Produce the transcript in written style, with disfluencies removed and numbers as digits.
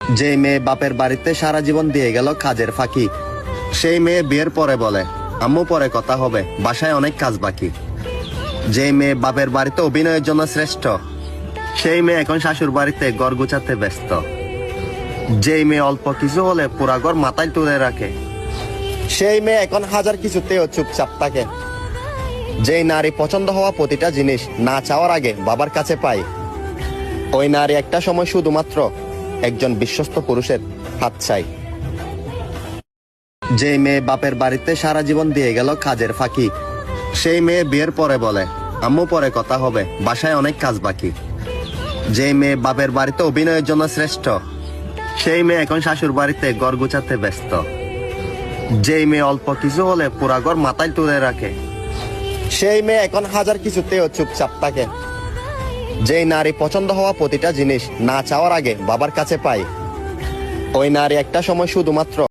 যে মেয়ে বাপের বাড়িতে সারা জীবন দিয়ে গেল কাজের ফাঁকি, সেই মেয়ে বিয়ের পরে বলে আম্মু পরে কথা হবে, বাসায় অনেক কাজ বাকি। যে মেয়ে বাপের বাড়িতে অভিনয়ের জন্য শ্রেষ্ঠ, সেই মেয়ে এখন শাশুর বাড়িতে ঘর গুছাতে ব্যস্ত। যেই মেয়ে অল্প কিছু হলে পুরা ঘর মাথায় তুলে রাখে, সেই মেয়ে এখন হাজার কিছুতেও চুপচাপ থাকে। যেই নারী পছন্দ হওয়া প্রতিটা জিনিস না চাওয়ার আগে বাবার কাছে পায়, ওই নারী একটা সময় শুধুমাত্র একজন বিশ্বস্ত পুরুষের হাত চাই। যে মেয়ে বাপের বাড়িতে সারা জীবন দিয়ে গেল কাজের ফাঁকি, সেই মেয়ে বিয়ের পরে বলে আম্মু পরে কথা হবে, বাসায় অনেক কাজ বাকি। যে মেয়ে বাপের বাড়িতে অভিনয়ের জন্য শ্রেষ্ঠ, সেই মেয়ে এখন শাশুর বাড়িতে ঘর গুছাতে ব্যস্ত। যেই মেয়ে অল্প কিছু হলে পুরা ঘর মাথায় তুলে রাখে, সেই মেয়ে এখন হাজার কিছুতেও চুপচাপ থাকে। যেই নারী পছন্দ হওয়া প্রতিটা জিনিস না চাওয়ার আগে বাবার কাছে পায়, ওই নারী একটা সময় শুধুমাত্র